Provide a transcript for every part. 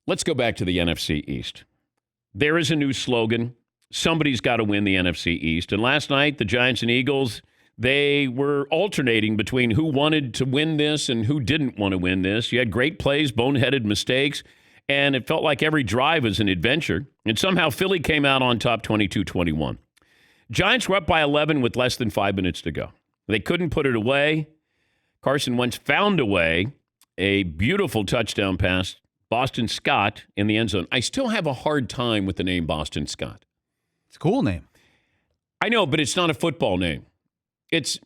Let's go back to the NFC East. There is a new slogan. Somebody's got to win the NFC East. And last night, the Giants and Eagles, they were alternating between who wanted to win this and who didn't want to win this. You had great plays, boneheaded mistakes, and it felt like every drive was an adventure. And somehow Philly came out on top 22-21. Giants were up by 11 with less than 5 minutes to go. They couldn't put it away. Carson Wentz found a way, a beautiful touchdown pass. Boston Scott in the end zone. I still have a hard time with the name Boston Scott. It's a cool name. I know, but it's not a football name. It's,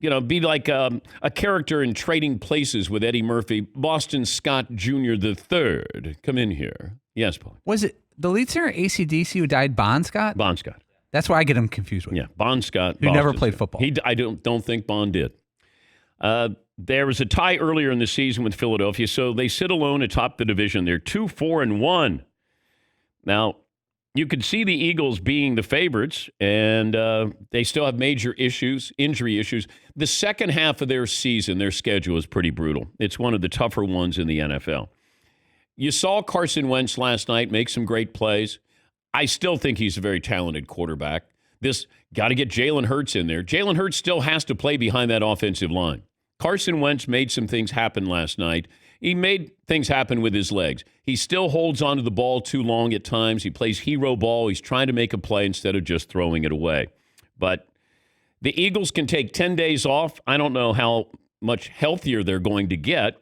be like a character in Trading Places with Eddie Murphy. Boston Scott Jr. the Third. Come in here. Yes, Paul. Was it the lead singer AC/DC who died, Bon Scott? Bon Scott. That's why I get him confused with. Yeah, Bon Scott. Who never played football. I don't think Bon did. There was a tie earlier in the season with Philadelphia, so they sit alone atop the division. They're 2-4-1. Now, you could see the Eagles being the favorites, and they still have major issues, injury issues. The second half of their season, their schedule is pretty brutal. It's one of the tougher ones in the NFL. You saw Carson Wentz last night make some great plays. I still think he's a very talented quarterback. This got to get Jalen Hurts in there. Jalen Hurts still has to play behind that offensive line. Carson Wentz made some things happen last night. He made things happen with his legs. He still holds onto the ball too long at times. He plays hero ball. He's trying to make a play instead of just throwing it away. But the Eagles can take 10 days off. I don't know how much healthier they're going to get.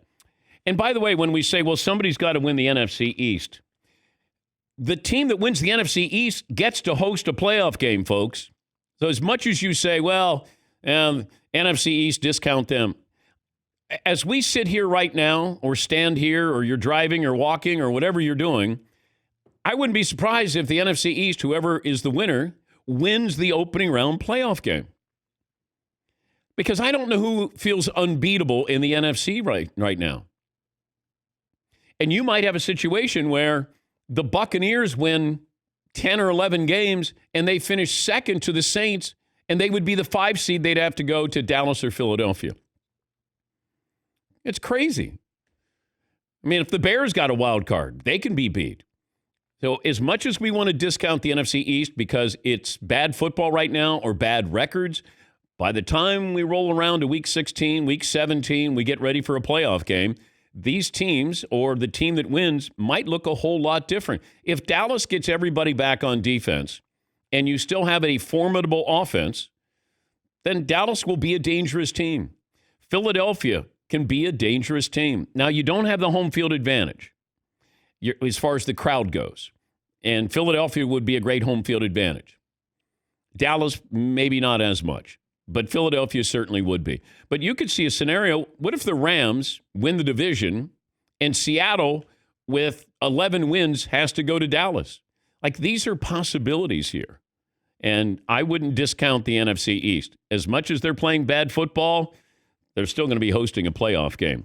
And by the way, when we say, well, somebody's got to win the NFC East, the team that wins the NFC East gets to host a playoff game, folks. So as much as you say, well, NFC East, discount them. As we sit here right now, or stand here, or you're driving or walking or whatever you're doing, I wouldn't be surprised if the NFC East, whoever is the winner, wins the opening round playoff game. Because I don't know who feels unbeatable in the NFC right now. And you might have a situation where the Buccaneers win 10 or 11 games and they finish second to the Saints, and they would be the 5 seed. They'd have to go to Dallas or Philadelphia. It's crazy. I mean, if the Bears got a wild card, they can be beat. So as much as we want to discount the NFC East because it's bad football right now or bad records, by the time we roll around to week 16, week 17, we get ready for a playoff game, these teams or the team that wins might look a whole lot different. If Dallas gets everybody back on defense and you still have a formidable offense, then Dallas will be a dangerous team. Philadelphia can be a dangerous team. Now, you don't have the home field advantage as far as the crowd goes. And Philadelphia would be a great home field advantage. Dallas, maybe not as much. But Philadelphia certainly would be. But you could see a scenario, what if the Rams win the division and Seattle with 11 wins has to go to Dallas? Like, these are possibilities here. And I wouldn't discount the NFC East. As much as they're playing bad football, they're still going to be hosting a playoff game.